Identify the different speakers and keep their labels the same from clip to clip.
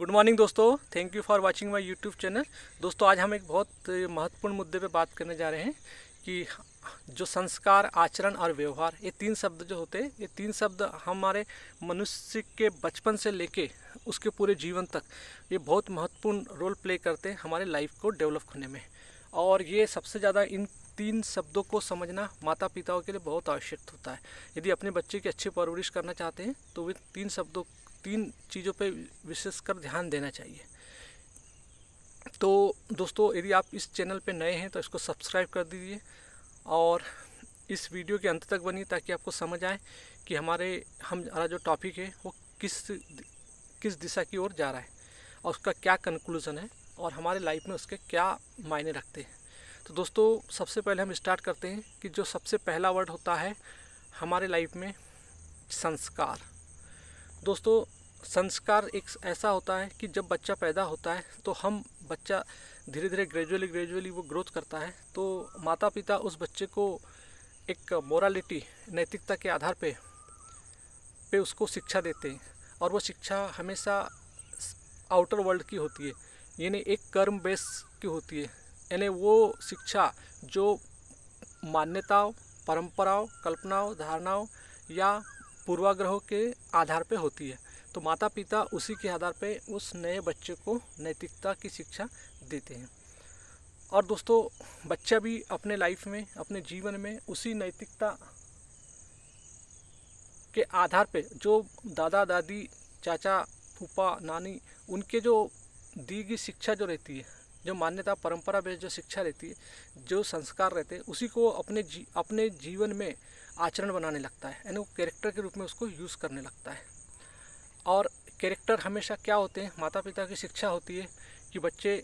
Speaker 1: Good morning दोस्तों, thank you for watching my YouTube channel. दोस्तों आज हम एक बहुत महत्वपूर्ण मुद्दे पे बात करने जा रहे हैं कि जो संस्कार, आचरण और व्यवहार, ये तीन शब्द जो होते हैं, ये तीन शब्द हमारे मनुष्य के बचपन से लेके उसके पूरे जीवन तक ये बहुत महत्वपूर्ण रोल प्ले करते हैं हमारे लाइफ को डेवलप करने में। और ये सबसे ज़्यादा इन तीन शब्दों को समझना माता पिताओं के लिए बहुत आवश्यक होता है। यदि अपने बच्चे की अच्छी परवरिश करना चाहते हैं तो वे तीन चीज़ों पे विशेषकर ध्यान देना चाहिए। तो दोस्तों यदि आप इस चैनल पे नए हैं तो इसको सब्सक्राइब कर दीजिए और इस वीडियो के अंत तक बनिए ताकि आपको समझ आए कि हमारा जो टॉपिक है वो किस दिशा की ओर जा रहा है और उसका क्या कंक्लूज़न है और हमारे लाइफ में उसके क्या मायने रखते हैं। तो दोस्तों सबसे पहले हम स्टार्ट करते हैं कि जो सबसे पहला वर्ड होता है हमारे लाइफ में, संस्कार। दोस्तों संस्कार एक ऐसा होता है कि जब बच्चा पैदा होता है तो बच्चा धीरे धीरे ग्रेजुअली वो ग्रोथ करता है, तो माता पिता उस बच्चे को एक मोरालिटी, नैतिकता के आधार पे उसको शिक्षा देते हैं और वो शिक्षा हमेशा आउटर वर्ल्ड की होती है, यानी एक कर्म बेस की होती है। यानी वो शिक्षा जो मान्यताओं, परंपराओं, कल्पनाओं, धारणाओं या पूर्वाग्रहों के आधार पे होती है। तो माता पिता उसी के आधार पे उस नए बच्चे को नैतिकता की शिक्षा देते हैं। और दोस्तों बच्चा भी अपने लाइफ में, अपने जीवन में उसी नैतिकता के आधार पे जो दादा दादी, चाचा, फूफा, नानी, उनके जो दी गई शिक्षा जो रहती है, जो मान्यता, परंपरा बेस्ड जो शिक्षा रहती है, जो संस्कार रहते हैं, उसी को अपने जीवन में आचरण बनाने लगता है, यानी वो कैरेक्टर के रूप में उसको यूज़ करने लगता है। और कैरेक्टर हमेशा क्या होते हैं, माता पिता की शिक्षा होती है कि बच्चे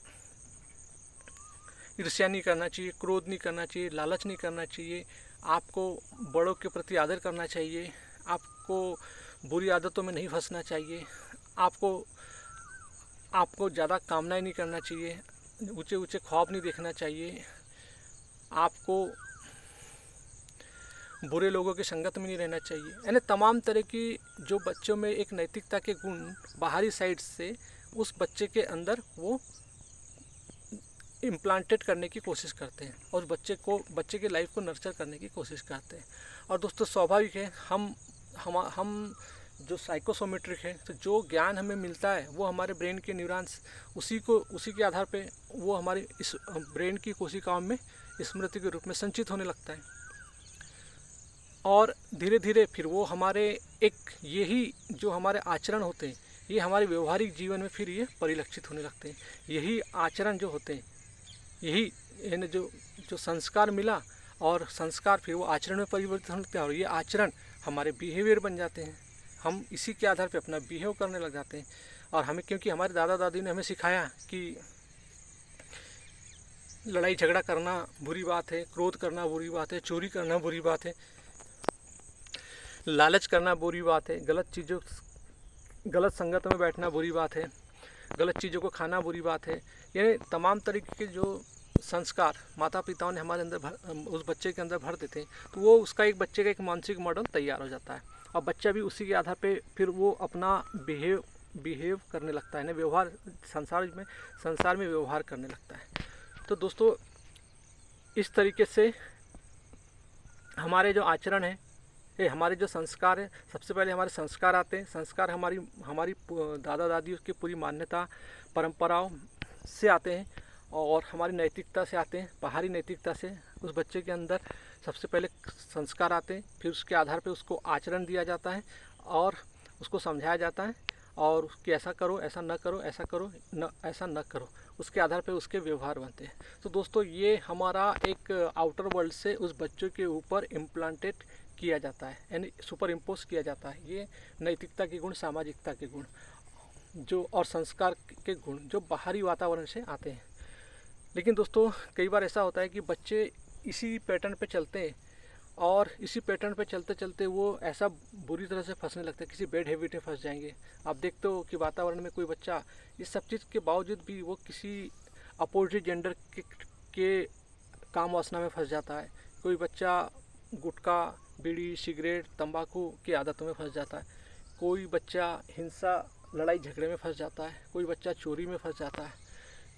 Speaker 1: ईर्ष्या नहीं करना चाहिए, क्रोध नहीं करना चाहिए, लालच नहीं करना चाहिए, आपको बड़ों के प्रति आदर करना चाहिए, आपको बुरी आदतों में नहीं फंसना चाहिए, आपको ज़्यादा कामनाएं नहीं करना चाहिए, ऊंचे ऊंचे ख्वाब नहीं देखना चाहिए, आपको बुरे लोगों की संगत में नहीं रहना चाहिए। यानी तमाम तरह की जो बच्चों में एक नैतिकता के गुण बाहरी साइड से उस बच्चे के अंदर वो इम्प्लांटेड करने की कोशिश करते हैं और बच्चे के लाइफ को नर्चर करने की कोशिश करते हैं। और दोस्तों स्वाभाविक है, हम जो साइकोसोमेट्रिक है, तो जो ज्ञान हमें मिलता है वो हमारे ब्रेन के न्यूरॉन्स उसी के आधार पे वो हमारे इस ब्रेन की कोशिकाओं में स्मृति के रूप में संचित होने लगता है और धीरे धीरे फिर वो यही जो हमारे आचरण होते हैं, ये हमारे व्यवहारिक जीवन में फिर ये परिलक्षित होने लगते हैं। यही आचरण जो होते हैं, यही यानी जो संस्कार मिला और संस्कार फिर वो आचरण में परिवर्तित होने लगते हैं और ये आचरण हमारे बिहेवियर बन जाते हैं। हम इसी के आधार पे अपना बिहेव करने लग जाते हैं और क्योंकि हमारे दादा दादी ने हमें सिखाया कि लड़ाई झगड़ा करना बुरी बात है, क्रोध करना बुरी बात है, चोरी करना बुरी बात है, लालच करना बुरी बात है, गलत संगत में बैठना बुरी बात है, गलत चीज़ों को खाना बुरी बात है। यानी तमाम तरीके के जो संस्कार माता पिताओं ने हमारे अंदर उस बच्चे के अंदर भर देते हैं, तो वो बच्चे का एक मानसिक मॉडल तैयार हो जाता है और बच्चा भी उसी के आधार पे फिर वो अपना बिहेव करने लगता है ना, व्यवहार संसार में व्यवहार करने लगता है। तो दोस्तों इस तरीके से हमारे जो आचरण है, ये हमारे जो संस्कार है, सबसे पहले हमारे संस्कार आते हैं। संस्कार हमारी दादा दादी की पूरी मान्यता, परंपराओं से आते हैं और हमारी नैतिकता से आते हैं। बाहरी नैतिकता से उस बच्चे के अंदर सबसे पहले संस्कार आते हैं, फिर उसके आधार पे उसको आचरण दिया जाता है और उसको समझाया जाता है और कि ऐसा करो, ऐसा न करो, ऐसा करो न ऐसा न करो, उसके आधार पे उसके व्यवहार बनते हैं। तो दोस्तों ये हमारा एक आउटर वर्ल्ड से उस बच्चे के ऊपर इम्प्लांटेड किया जाता है, यानी सुपर इम्पोज किया जाता है। ये नैतिकता के गुण, सामाजिकता के गुण और संस्कार के गुण जो बाहरी वातावरण से आते हैं। लेकिन दोस्तों कई बार ऐसा होता है कि बच्चे इसी पैटर्न पे चलते हैं और इसी पैटर्न पे चलते चलते वो ऐसा बुरी तरह से फंसने लगते हैं, किसी बैड हैबिट में फंस जाएंगे। आप देखते हो कि वातावरण में कोई बच्चा इस सब चीज़ के बावजूद भी वो किसी अपोजिट जेंडर के काम वासना में फंस जाता है। कोई बच्चा गुटखा, बीड़ी, सिगरेट, तंबाकू की आदतों में फंस जाता है। कोई बच्चा हिंसा, लड़ाई झगड़े में फंस जाता है, कोई बच्चा चोरी में फंस जाता है,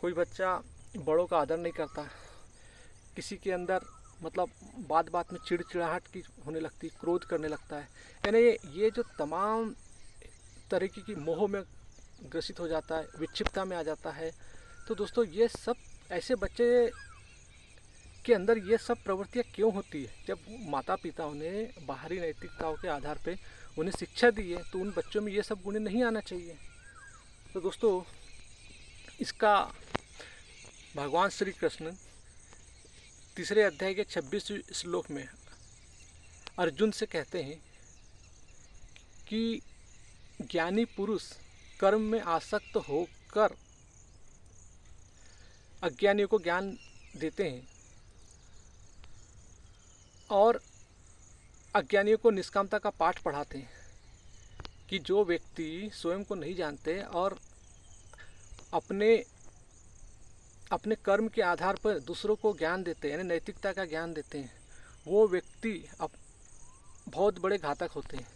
Speaker 1: कोई बच्चा बड़ों का आदर नहीं करता, किसी के अंदर मतलब बात बात में चिड़चिड़ाहट की होने लगती, क्रोध करने लगता है। यानी ये जो तमाम तरीके की मोह में ग्रसित हो जाता है, विक्षिप्तता में आ जाता है। तो दोस्तों ये सब ऐसे बच्चे के अंदर ये सब प्रवृत्तियाँ क्यों होती है? जब माता पिताओं ने बाहरी नैतिकताओं के आधार पे उन्हें शिक्षा दी है तो उन बच्चों में ये सब गुण नहीं आना चाहिए। तो दोस्तों इसका भगवान श्री कृष्ण 3 अध्याय के 26वें श्लोक में अर्जुन से कहते हैं कि ज्ञानी पुरुष कर्म में आसक्त होकर अज्ञानियों को ज्ञान देते हैं और अज्ञानियों को निष्कामता का पाठ पढ़ाते हैं। कि जो व्यक्ति स्वयं को नहीं जानते और अपने कर्म के आधार पर दूसरों को ज्ञान देते हैं, यानी नैतिकता का ज्ञान देते हैं, वो व्यक्ति बहुत बड़े घातक होते हैं,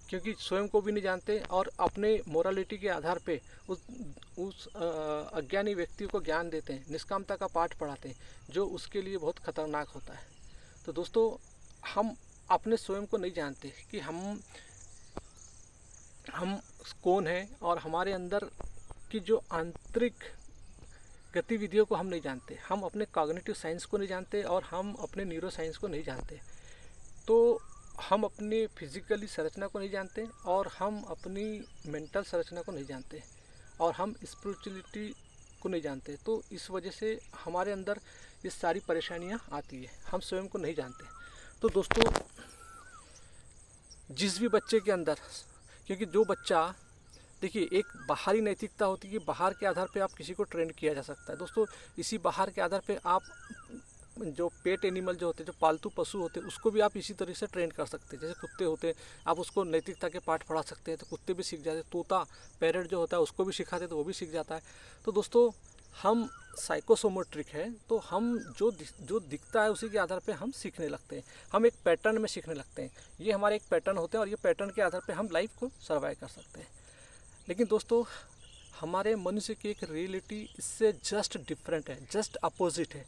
Speaker 1: क्योंकि स्वयं को भी नहीं जानते और अपने मोरालिटी के आधार पे उस अज्ञानी व्यक्ति को ज्ञान देते हैं, निष्कामता का पाठ पढ़ाते हैं, जो उसके लिए बहुत खतरनाक होता है। तो दोस्तों हम अपने स्वयं को नहीं जानते कि हम कौन हैं और हमारे अंदर की जो आंतरिक गतिविधियों को हम नहीं जानते, हम अपने कॉग्निटिव साइंस को नहीं जानते और हम अपने न्यूरो साइंस को नहीं जानते। तो हम अपनी फिजिकली संरचना को नहीं जानते और हम अपनी मेंटल संरचना को नहीं जानते और हम स्पिरिचुअलिटी को नहीं जानते। तो इस वजह से हमारे अंदर ये सारी परेशानियां आती है, हम स्वयं को नहीं जानते। तो दोस्तों जिस भी बच्चे के अंदर, क्योंकि जो बच्चा देखिए एक बाहरी नैतिकता होती है कि बाहर के आधार पे आप किसी को ट्रेंड किया जा सकता है। दोस्तों इसी बाहर के आधार पे आप जो पेट एनिमल जो होते हैं, जो पालतू पशु होते हैं, उसको भी आप इसी तरह से ट्रेंड कर सकते हैं। जैसे कुत्ते होते हैं, आप उसको नैतिकता के पाठ पढ़ा सकते हैं तो कुत्ते भी सीख जाते हैं। तोता पैरट जो होता है उसको भी सिखाते तो वो भी सीख जाता है। तो दोस्तों हम साइकोसोमोट्रिक है, तो हम जो दिखता है उसी के आधार पे हम सीखने लगते हैं, हम एक पैटर्न में सीखने लगते हैं। ये हमारे एक पैटर्न होते हैं और ये पैटर्न के आधार पे हम लाइफ को सर्वाइव कर सकते हैं। लेकिन दोस्तों हमारे मनुष्य की एक रियलिटी इससे जस्ट डिफरेंट है, जस्ट अपोजिट है।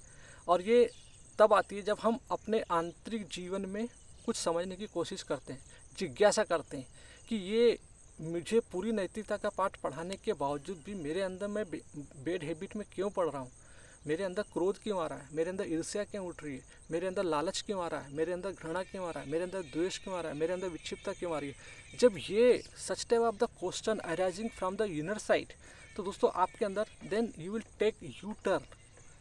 Speaker 1: और ये तब आती है जब हम अपने आंतरिक जीवन में कुछ समझने की कोशिश करते हैं, जिज्ञासा करते हैं कि ये मुझे पूरी नैतिकता का पाठ पढ़ाने के बावजूद भी मेरे अंदर मैं बैड हैबिट में क्यों पढ़ रहा हूँ, मेरे अंदर क्रोध क्यों आ रहा है, मेरे अंदर ईर्ष्या क्यों उठ रही है, मेरे अंदर लालच क्यों आ रहा है, मेरे अंदर घृणा क्यों आ रहा है, मेरे अंदर द्वेष क्यों आ रहा है, मेरे अंदर विक्षिप्तता क्यों आ रही है। जब ये such type of the question arising from the inner side, तो दोस्तों आपके अंदर then you will take you turn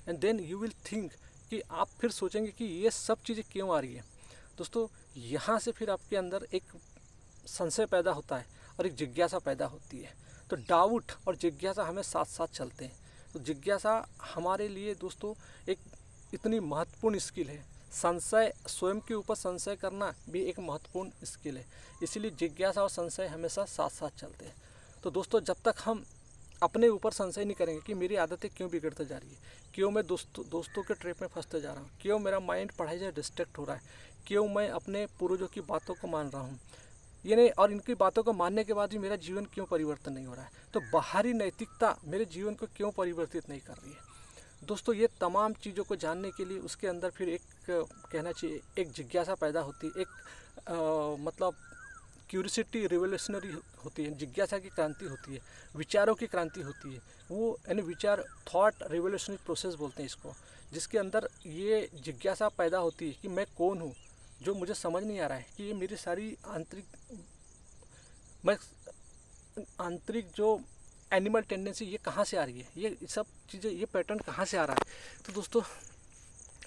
Speaker 1: and then you will think कि आप फिर सोचेंगे कि ये सब चीज़ें क्यों आ रही है। दोस्तों यहाँ से फिर आपके अंदर एक संशय पैदा होता है और एक जिज्ञासा पैदा होती है। तो डाउट और जिज्ञासा हमें साथ साथ चलते हैं। तो जिज्ञासा हमारे लिए दोस्तों एक इतनी महत्वपूर्ण स्किल है। संशय, स्वयं के ऊपर संशय करना भी एक महत्वपूर्ण स्किल है। इसीलिए जिज्ञासा और संशय हमेशा साथ साथ चलते हैं। तो दोस्तों जब तक हम अपने ऊपर संशय नहीं करेंगे कि मेरी आदतें क्यों बिगड़ते जा रही है, क्यों मैं दोस्तों के ट्रैप में फंसते जा रहा हूँ, क्यों मेरा माइंड पढ़ाई से डिस्ट्रैक्ट हो रहा है, क्यों मैं अपने पूर्वजों की बातों को मान रहा हूँ, ये नहीं, और इनकी बातों को मानने के बाद भी मेरा जीवन क्यों परिवर्तन नहीं हो रहा है, तो बाहरी नैतिकता मेरे जीवन को क्यों परिवर्तित नहीं कर रही है। दोस्तों ये तमाम चीज़ों को जानने के लिए उसके अंदर फिर एक कहना चाहिए एक जिज्ञासा पैदा होती है, एक मतलब क्यूरियोसिटी रिवोल्यूशनरी होती है, जिज्ञासा की क्रांति होती है, विचारों की क्रांति होती है। वो यानी विचार थॉट रिवोल्यूशनरी प्रोसेस बोलते हैं इसको, जिसके अंदर ये जिज्ञासा पैदा होती है कि मैं कौन हूँ, जो मुझे समझ नहीं आ रहा है कि ये मेरी सारी आंतरिक जो एनिमल टेंडेंसी ये कहाँ से आ रही है, ये सब चीज़ें, ये पैटर्न कहाँ से आ रहा है। तो दोस्तों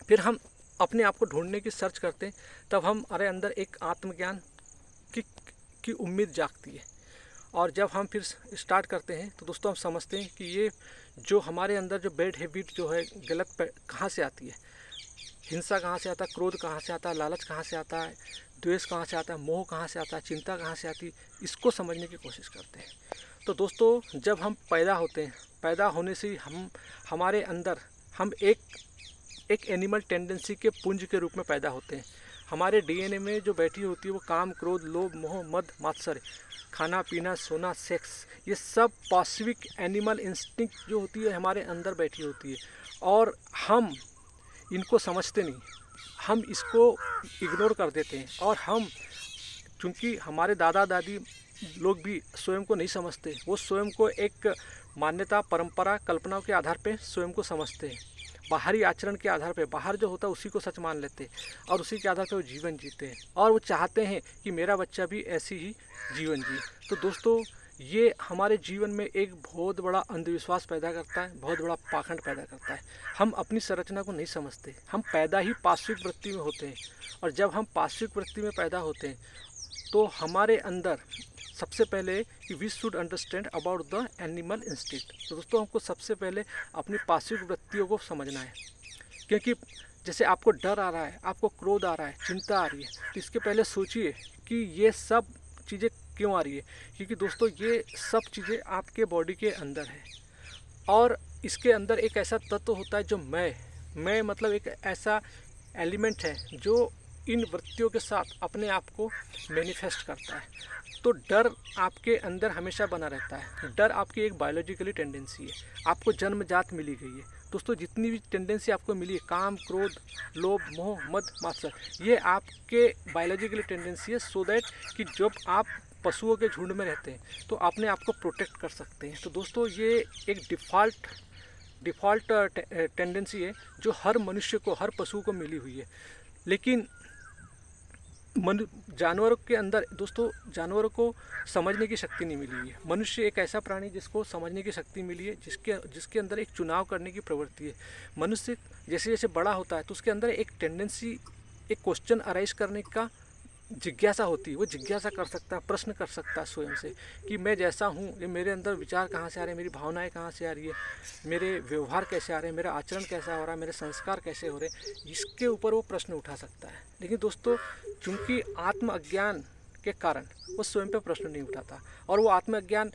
Speaker 1: फिर हम अपने आप को ढूंढने की सर्च करते हैं, तब हमारे अंदर एक आत्मज्ञान की उम्मीद जागती है। और जब हम फिर स्टार्ट करते हैं तो दोस्तों हम समझते हैं कि ये जो हमारे अंदर जो बैड हैबिट जो है गलत कहाँ से आती है, हिंसा कहाँ से आता है, क्रोध कहाँ से आता है, लालच कहाँ से आता है, द्वेष कहाँ से आता है, मोह कहाँ से आता है, चिंता कहाँ से आती है, इसको समझने की कोशिश करते हैं। तो दोस्तों जब हम पैदा होते हैं, पैदा होने से ही हमारे अंदर हम एक एनिमल टेंडेंसी के पुंज के रूप में पैदा होते हैं। हमारे डीएनए में जो बैठी होती है वो काम, क्रोध, लोभ, मोह, मद, मात्सर्य, खाना पीना, सोना, सेक्स, ये सब पाश्विक एनिमल इंस्टिंक्ट जो होती है हमारे अंदर बैठी होती है और हम इनको समझते नहीं, हम इसको इग्नोर कर देते हैं। और हम, चूँकि हमारे दादा दादी लोग भी स्वयं को नहीं समझते, वो स्वयं को एक मान्यता, परंपरा, कल्पनाओं के आधार पे स्वयं को समझते हैं, बाहरी आचरण के आधार पे, बाहर जो होता है उसी को सच मान लेते हैं और उसी के आधार पे वो जीवन जीते हैं और वो चाहते हैं कि मेरा बच्चा भी ऐसी ही जीवन जिए। तो दोस्तों, ये हमारे जीवन में एक बहुत बड़ा अंधविश्वास पैदा करता है, बहुत बड़ा पाखंड पैदा करता है। हम अपनी संरचना को नहीं समझते, हम पैदा ही पाश्विक वृत्ति में होते हैं और जब हम पाश्विक वृत्ति में पैदा होते हैं तो हमारे अंदर सबसे पहले कि we should understand about the animal instinct. तो दोस्तों, हमको सबसे पहले अपनी पाश्विक वृत्तियों को समझना है, क्योंकि जैसे आपको डर आ रहा है, आपको क्रोध आ रहा है, चिंता आ रही है, तो इसके पहले सोचिए कि ये सब चीज़ें क्यों आ रही है। क्योंकि दोस्तों, ये सब चीज़ें आपके बॉडी के अंदर है और इसके अंदर एक ऐसा तत्व होता है जो मैं मतलब एक ऐसा एलिमेंट है जो इन वृत्तियों के साथ अपने आप को मैनिफेस्ट करता है। तो डर आपके अंदर हमेशा बना रहता है। डर आपकी एक बायोलॉजिकली टेंडेंसी है, आपको जन्मजात मिली गई है। दोस्तों, जितनी भी टेंडेंसी आपको मिली है, काम, क्रोध, लोभ, मोह, मद, मात्सर्य, ये आपके बायोलॉजिकली टेंडेंसी है, सो दैट कि जब आप पशुओं के झुंड में रहते हैं तो अपने आप को प्रोटेक्ट कर सकते हैं। तो दोस्तों, ये एक डिफ़ॉल्ट टेंडेंसी है जो हर मनुष्य को, हर पशु को मिली हुई है। लेकिन जानवरों के अंदर दोस्तों, जानवरों को समझने की शक्ति नहीं मिली है। मनुष्य एक ऐसा प्राणी जिसको समझने की शक्ति मिली है, जिसके अंदर एक चुनाव करने की प्रवृत्ति है। मनुष्य जैसे जैसे बड़ा होता है तो उसके अंदर एक टेंडेंसी, एक क्वेश्चन अराइज करने का जिज्ञासा होती है। वो जिज्ञासा कर सकता है, प्रश्न कर सकता है स्वयं से कि मैं जैसा हूँ, ये मेरे अंदर विचार कहाँ से आ रहे हैं, मेरी भावनाएं कहाँ से आ रही है, मेरे व्यवहार कैसे आ रहे हैं, मेरा आचरण कैसा हो रहा है, मेरे संस्कार कैसे हो रहे हैं, इसके ऊपर वो प्रश्न उठा सकता है। लेकिन दोस्तों, चूँकि आत्म अज्ञान के कारण वो स्वयं पे प्रश्न नहीं उठाता और वो आत्म अज्ञान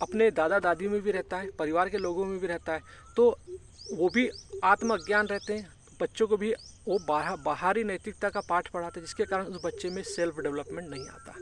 Speaker 1: अपने दादा दादी में भी रहता है, परिवार के लोगों में भी रहता है, तो वो भी आत्म अज्ञान रहते हैं। बच्चों को भी वो बाहरी नैतिकता का पाठ पढ़ाते हैं, जिसके कारण उस बच्चे में सेल्फ डेवलपमेंट नहीं आता।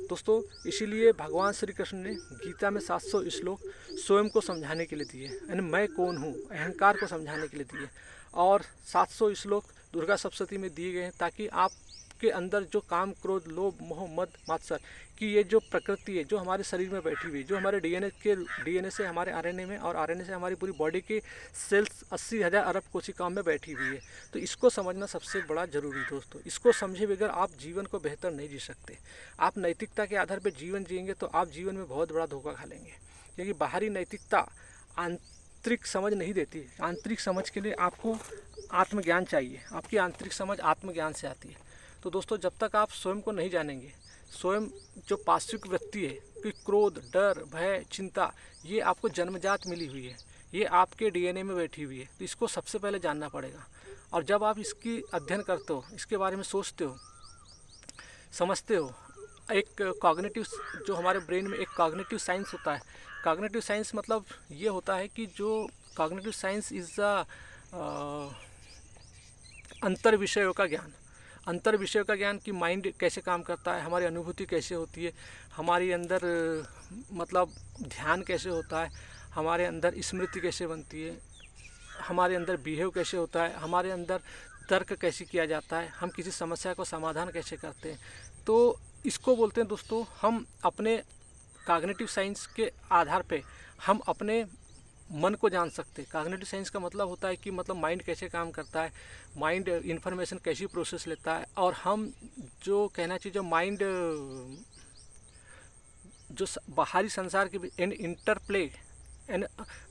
Speaker 1: दोस्तों, इसीलिए भगवान श्री कृष्ण ने गीता में 700 श्लोक स्वयं को समझाने के लिए दिए, यानी मैं कौन हूँ, अहंकार को समझाने के लिए दिए। और 700 श्लोक दुर्गा सप्तशती में दिए गए हैं ताकि आपके अंदर जो काम, क्रोध, लोभ, मोह, मद, मात्सर्य की ये जो प्रकृति है, जो हमारे शरीर में बैठी हुई है, जो हमारे डीएनए से हमारे आरएनए में और आरएनए से हमारी पूरी बॉडी के सेल्स 80,000 अरब कोशिकाओं में बैठी हुई है, तो इसको समझना सबसे बड़ा ज़रूरी दोस्तों। इसको समझे बगैर आप जीवन को बेहतर नहीं जी सकते। आप नैतिकता के आधार पर जीवन जिएंगे तो आप जीवन में बहुत बड़ा धोखा खा लेंगे, क्योंकि बाहरी नैतिकता आंतरिक समझ नहीं देती। आंतरिक समझ के लिए आपको आत्मज्ञान चाहिए। आपकी आंतरिक समझ आत्मज्ञान से आती है। तो दोस्तों, जब तक आप स्वयं को नहीं जानेंगे, स्वयं जो पाश्विक वृत्ति है कि क्रोध, डर, भय, चिंता, ये आपको जन्मजात मिली हुई है, ये आपके डीएनए में बैठी हुई है, तो इसको सबसे पहले जानना पड़ेगा। और जब आप इसकी अध्ययन करते हो, इसके बारे में सोचते हो, समझते हो, एक कॉग्निटिव, जो हमारे ब्रेन में एक कॉग्निटिव साइंस होता है। कॉग्निटिव साइंस मतलब ये होता है कि जो कॉग्निटिव साइंस इज़ अंतर विषयों का ज्ञान। अंतर विषयों का ज्ञान कि माइंड कैसे काम करता है, हमारी अनुभूति कैसे होती है, हमारी अंदर मतलब ध्यान कैसे होता है, हमारे अंदर स्मृति कैसे बनती है, हमारे अंदर बिहेव कैसे होता है, हमारे अंदर तर्क कैसे किया जाता है, हम किसी समस्या को समाधान कैसे करते हैं। तो इसको बोलते हैं दोस्तों, हम अपने कॉग्निटिव साइंस के आधार पे हम अपने मन को जान सकते हैं। कॉग्निटिव साइंस का मतलब होता है कि मतलब माइंड कैसे काम करता है, माइंड इन्फॉर्मेशन कैसी प्रोसेस लेता है, और हम जो कहना चाहिए, जो माइंड जो बाहरी संसार के इंटरप्ले एंड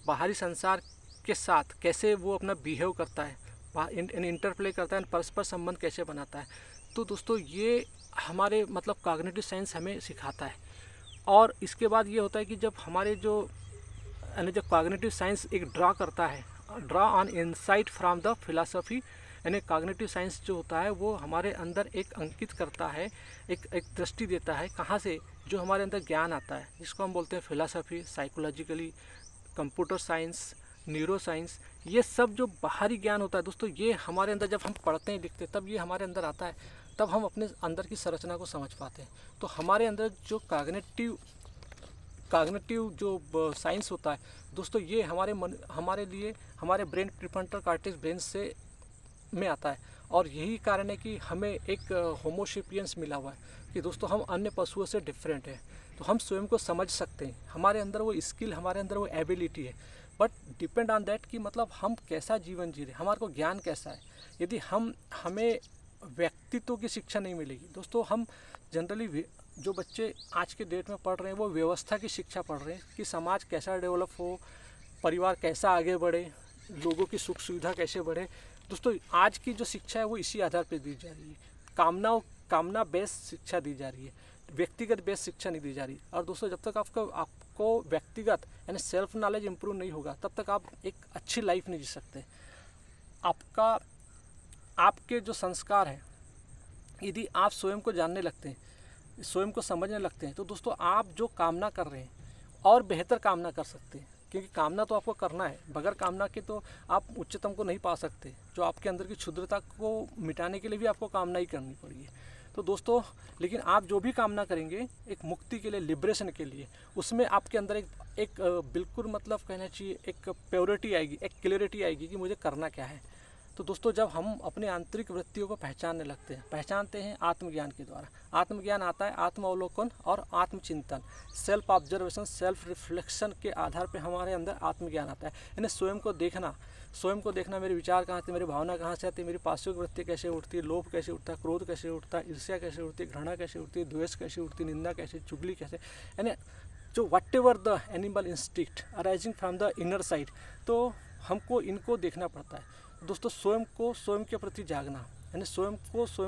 Speaker 1: बाहरी संसार के साथ कैसे वो अपना बिहेव करता है, इंटरप्ले करता है, परस्पर संबंध कैसे बनाता है। तो दोस्तों, ये हमारे मतलब कॉग्निटिव साइंस हमें सिखाता है। और इसके बाद ये होता है कि जब हमारे जो कॉग्निटिव साइंस एक ड्रा करता है, draw on insight from the philosophy, यानी कॉग्निटिव साइंस जो होता है वो हमारे अंदर एक अंकित करता है, एक दृष्टि देता है कहाँ से जो हमारे अंदर ज्ञान आता है, जिसको हम बोलते हैं philosophy, psychologically, computer science, neuro science, ये सब जो बाहरी ज्ञान होता है दोस्तों, ये हमारे अंदर जब हम पढ़ते हैं लिखते हैं तब ये हमारे अंदर आता है, तब हम अपने अंदर की संरचना को समझ पाते हैं। तो हमारे अंदर जो कॉग्निटिव जो साइंस होता है दोस्तों, ये हमारे लिए हमारे ब्रेन प्रीफ्रंटल कॉर्टेक्स ब्रेन से में आता है। और यही कारण है कि हमें एक होमोसेपियंस मिला हुआ है कि दोस्तों हम अन्य पशुओं से डिफरेंट हैं। तो हम स्वयं को समझ सकते हैं, हमारे अंदर वो स्किल, हमारे अंदर वो एबिलिटी है। बट डिपेंड ऑन दैट कि मतलब हम कैसा जीवन जी रहे, हमारे को ज्ञान कैसा है। यदि हमें व्यक्तित्व की शिक्षा नहीं मिलेगी दोस्तों, हम जनरली जो बच्चे आज के डेट में पढ़ रहे हैं वो व्यवस्था की शिक्षा पढ़ रहे हैं कि समाज कैसा डेवलप हो, परिवार कैसा आगे बढ़े, लोगों की सुख सुविधा कैसे बढ़े। दोस्तों आज की जो शिक्षा है वो इसी आधार पर दी जा रही है, कामना बेस्ड शिक्षा दी जा रही है, व्यक्तिगत बेस्ड शिक्षा नहीं दी जा रही। और दोस्तों जब तक आपको व्यक्तिगत यानी सेल्फ नॉलेज इंप्रूव नहीं होगा तब तक आप एक अच्छी लाइफ नहीं जी सकते। आपके जो संस्कार हैं, यदि आप स्वयं को जानने लगते हैं, स्वयं को समझने लगते हैं, तो दोस्तों आप जो कामना कर रहे हैं और बेहतर कामना कर सकते हैं। क्योंकि कामना तो आपको करना है, बगैर कामना के तो आप उच्चतम को नहीं पा सकते। जो आपके अंदर की क्षुद्रता को मिटाने के लिए भी आपको कामना ही करनी पड़ेगी। तो दोस्तों लेकिन आप जो भी कामना करेंगे एक मुक्ति के लिए, लिबरेशन के लिए, उसमें आपके अंदर एक बिल्कुल मतलब कहना चाहिए एक प्योरिटी आएगी, एक क्लियरिटी आएगी कि मुझे करना क्या है। तो दोस्तों जब हम अपने आंतरिक वृत्तियों को पहचानते हैं आत्मज्ञान के द्वारा। आत्मज्ञान आता है आत्म अवलोकन और आत्मचिंतन, सेल्फ ऑब्जर्वेशन, सेल्फ रिफ्लेक्शन के आधार पे हमारे अंदर आत्मज्ञान आता है। यानी स्वयं को देखना, मेरे विचार कहाँ से, मेरी भावना कहाँ से आती है, मेरी पार्श्विक वृत्ति कैसे उठती है, लोभ कैसे उठता है, क्रोध कैसे उठता है, ईर्ष्या कैसे उठती है, घृणा कैसे उठती है, द्वेष कैसे उठती है, निंदा कैसे, चुगली कैसे, यानी जो what ever the animal instinct arising from the inner side, तो हमको इनको देखना पड़ता है। दोस्तों स्वयं के प्रति जागना, यानी स्वयं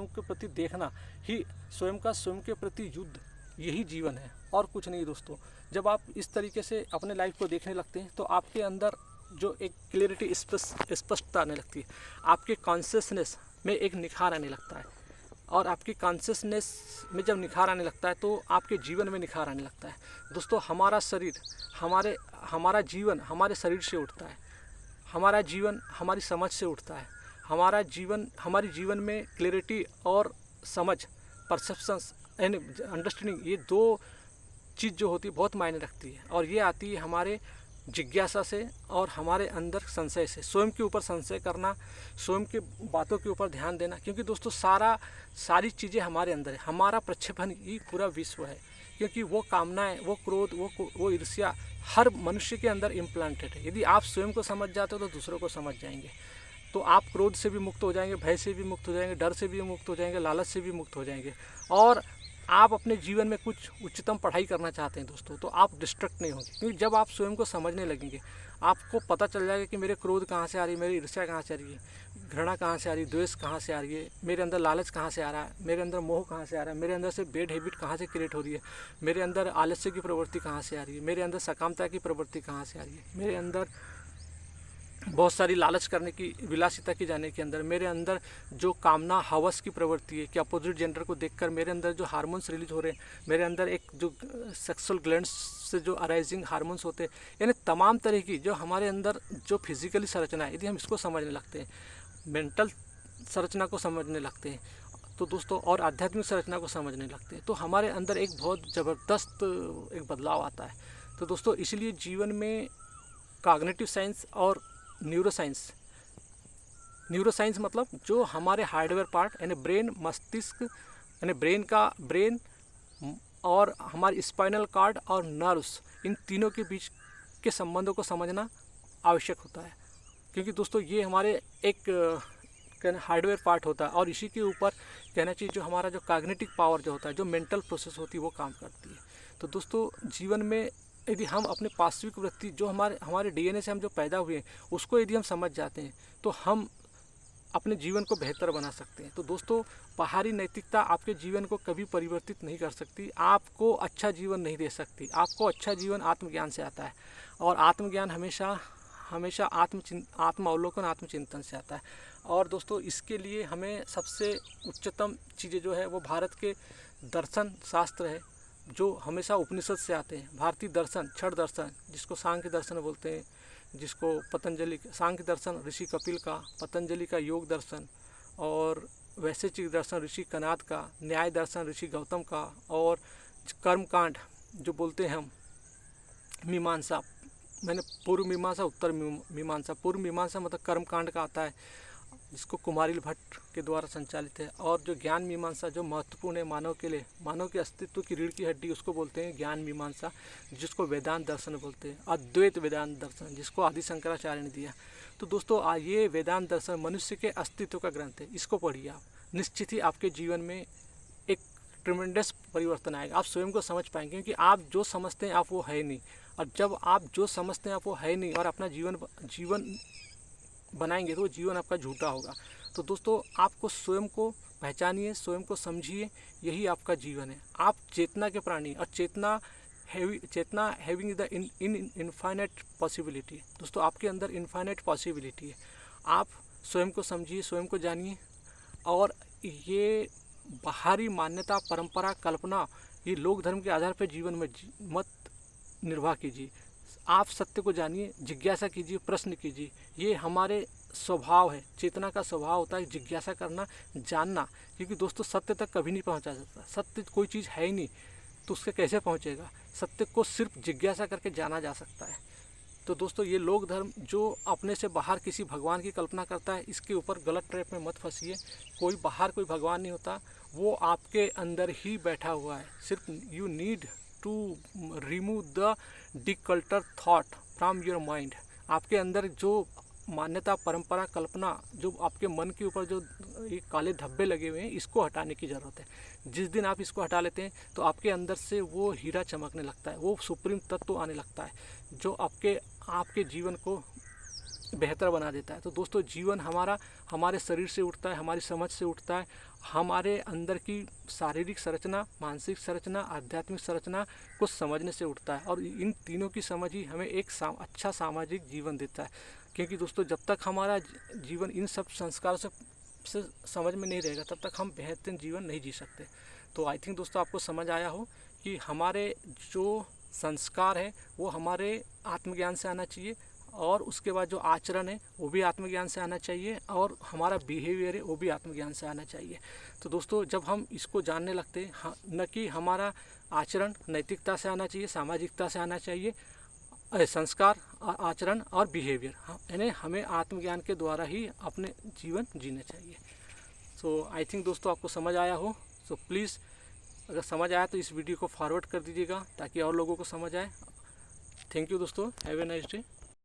Speaker 1: के प्रति देखना ही स्वयं के प्रति युद्ध, यही जीवन है और कुछ नहीं। दोस्तों जब आप इस तरीके से अपने लाइफ को देखने लगते हैं तो आपके अंदर जो एक क्लियरिटी, स्पष्टता आने लगती है, आपके कॉन्शियसनेस में एक निखार आने लगता है। और आपकी कॉन्शियसनेस में जब निखार आने लगता है तो आपके जीवन में निखार आने लगता है। दोस्तों हमारा जीवन हमारे शरीर से उठता है, हमारा जीवन हमारी समझ से उठता है, हमारे जीवन में क्लैरिटी और समझ, परसेप्शंस एंड अंडरस्टैंडिंग, ये दो चीज़ जो होती है बहुत मायने रखती है। और ये आती है हमारे जिज्ञासा से और हमारे अंदर संशय से। स्वयं के ऊपर संशय करना, स्वयं के बातों के ऊपर ध्यान देना, क्योंकि दोस्तों सारी चीज़ें हमारे अंदर है। हमारा प्रक्षेपण ही पूरा विश्व है, क्योंकि वो कामनाएं, वो क्रोध, वो ईर्ष्या हर मनुष्य के अंदर इम्प्लांटेड है। यदि आप स्वयं को समझ जाते हो तो दूसरों को समझ जाएंगे, तो आप क्रोध से भी मुक्त हो जाएंगे, भय से भी मुक्त हो जाएंगे, डर से भी मुक्त हो जाएंगे, लालच से भी मुक्त हो जाएंगे। और आप अपने जीवन में कुछ उच्चतम पढ़ाई करना चाहते हैं दोस्तों, तो आप डिस्ट्रैक्ट नहीं होंगे, क्योंकि जब आप स्वयं को समझने लगेंगे आपको पता चल जाएगा कि मेरे क्रोध कहाँ से आ रही है, मेरी ईर्ष्या कहाँ से आ रही है, घृणा कहाँ से आ रही है, द्वेष कहाँ से आ रही है, मेरे अंदर लालच कहाँ से आ रहा है, मेरे अंदर मोह कहाँ से आ रहा है, मेरे अंदर से बैड हैबिट कहाँ से क्रिएट हो रही है, मेरे अंदर आलस्य की प्रवृत्ति कहाँ से आ रही है, मेरे अंदर सकामता की प्रवृत्ति कहाँ से आ रही है, मेरे अंदर बहुत सारी लालच करने की, विलासिता की जाने के अंदर, मेरे अंदर जो कामना हवस की प्रवृत्ति है कि अपोजिट जेंडर को देखकर मेरे अंदर जो हार्मोन्स रिलीज हो रहे हैं, मेरे अंदर एक जो सेक्सुअल ग्लैंड्स से जो अराइजिंग हार्मोन्स होते हैं, यानी तमाम तरह की जो हमारे अंदर जो फिजिकली संरचना है, यदि हम इसको समझने लगते हैं, मेंटल संरचना को समझने लगते हैं तो दोस्तों, और आध्यात्मिक संरचना को समझने लगते हैं, तो हमारे अंदर एक बहुत ज़बरदस्त एक बदलाव आता है। तो दोस्तों इसलिए जीवन में कॉग्निटिव साइंस और न्यूरो साइंस मतलब जो हमारे हार्डवेयर पार्ट यानी ब्रेन, मस्तिष्क यानी ब्रेन और हमारे स्पाइनल कॉर्ड और नर्व्स, इन तीनों के बीच के संबंधों को समझना आवश्यक होता है। क्योंकि दोस्तों ये हमारे एक हार्डवेयर पार्ट होता है और इसी के ऊपर कहना चाहिए जो हमारा जो कॉग्निटिव पावर जो होता है, जो मेंटल प्रोसेस होती है, वो काम करती है। तो दोस्तों जीवन में यदि हम अपने पार्श्विक वृत्ति जो हमारे डीएनए से हम जो पैदा हुए हैं उसको यदि हम समझ जाते हैं तो हम अपने जीवन को बेहतर बना सकते हैं। तो दोस्तों बाहरी नैतिकता आपके जीवन को कभी परिवर्तित नहीं कर सकती, आपको अच्छा जीवन नहीं दे सकती। आपको अच्छा जीवन आत्मज्ञान से आता है और आत्मज्ञान हमेशा आत्म अवलोकन, आत्मचिंतन से आता है। और दोस्तों इसके लिए हमें सबसे उच्चतम चीज़ें जो है वो भारत के दर्शन शास्त्र है, जो हमेशा उपनिषद से आते हैं। भारतीय दर्शन, छठ दर्शन, जिसको सांख्य दर्शन बोलते हैं, जिसको पतंजलि, सांख्य दर्शन ऋषि कपिल का, पतंजलि का योग दर्शन, और वैशेषिक दर्शन ऋषि कनाद का, न्याय दर्शन ऋषि गौतम का, और कर्मकांड जो बोलते हैं हम मीमांसा, मैंने पूर्व मीमांसा उत्तर मीमांसा, पूर्व मीमांसा मतलब कर्मकांड का आता है, जिसको कुमारिल भट्ट के द्वारा संचालित है। और जो ज्ञान मीमांसा जो महत्वपूर्ण है मानव के लिए, मानव के अस्तित्व की रीढ़ की हड्डी, उसको बोलते हैं ज्ञान मीमांसा, जिसको वेदांत दर्शन बोलते हैं। अद्वैत वेदांत दर्शन, जिसको आदि शंकराचार्य ने दिया। तो दोस्तों ये वेदांत दर्शन मनुष्य के अस्तित्व का ग्रंथ है, इसको पढ़िए आप, निश्चित ही आपके जीवन में एक ट्रिमेंडस परिवर्तन आएगा। आप स्वयं को समझ पाएंगे, क्योंकि आप जो समझते हैं आप वो है नहीं, और जब आप जो समझते हैं आप वो है नहीं और अपना जीवन बनाएंगे तो वो जीवन आपका झूठा होगा। तो दोस्तों आपको स्वयं को पहचानिए, स्वयं को समझिए, यही आपका जीवन है। आप चेतना के प्राणी, और चेतना हैविंग द इनफाइनाइट पॉसिबिलिटी। दोस्तों आपके अंदर इनफाइनाइट पॉसिबिलिटी है। आप स्वयं को समझिए, स्वयं को जानिए, और ये बाहरी मान्यता, परंपरा, कल्पना, ये लोक धर्म के आधार पर जीवन में मत निर्वाह कीजिए। आप सत्य को जानिए, जिज्ञासा कीजिए, प्रश्न कीजिए। ये हमारे स्वभाव है, चेतना का स्वभाव होता है जिज्ञासा करना, जानना। क्योंकि दोस्तों सत्य तक कभी नहीं पहुंचा सकता, सत्य कोई चीज़ है ही नहीं तो उसके कैसे पहुंचेगा। सत्य को सिर्फ जिज्ञासा करके जाना जा सकता है। तो दोस्तों ये लोक धर्म जो अपने से बाहर किसी भगवान की कल्पना करता है, इसके ऊपर गलत ट्रैप में मत फंसिए। कोई बाहर कोई भगवान नहीं होता, वो आपके अंदर ही बैठा हुआ है। सिर्फ you need to remove the declutter thought from your mind. आपके अंदर जो मान्यता, परंपरा, कल्पना, जो आपके मन के ऊपर जो ये काले धब्बे लगे हुए हैं, इसको हटाने की ज़रूरत है। जिस दिन आप इसको हटा लेते हैं तो आपके अंदर से वो हीरा चमकने लगता है, वो सुप्रीम तत्व आने लगता है, जो आपके जीवन को बेहतर बना देता है। तो दोस्तों जीवन हमारा हमारे शरीर से उठता है, हमारी समझ से उठता है, हमारे अंदर की शारीरिक संरचना, मानसिक संरचना, आध्यात्मिक संरचना को समझने से उठता है। और इन तीनों की समझ ही हमें एक अच्छा सामाजिक जीवन देता है। क्योंकि दोस्तों जब तक हमारा जीवन इन सब संस्कारों से समझ में नहीं रहेगा, तब तक हम बेहतरीन जीवन नहीं जी सकते। तो आई थिंक दोस्तों आपको समझ आया हो कि हमारे जो संस्कार है वो हमारे आत्मज्ञान से आना चाहिए, और उसके बाद जो आचरण है वो भी आत्मज्ञान से आना चाहिए, और हमारा बिहेवियर है वो भी आत्मज्ञान से आना चाहिए। तो दोस्तों जब हम इसको जानने लगते हैं, न कि हमारा आचरण नैतिकता से आना चाहिए, सामाजिकता से आना चाहिए, संस्कार, आचरण और बिहेवियर, यानी हमें आत्मज्ञान के द्वारा ही अपने जीवन जीना चाहिए। सो आई थिंक दोस्तों आपको समझ आया हो। सो प्लीज़ अगर समझ आया तो इस वीडियो को फॉरवर्ड कर दीजिएगा ताकि और लोगों को समझ आए। थैंक यू दोस्तों, हैव ए नाइस डे।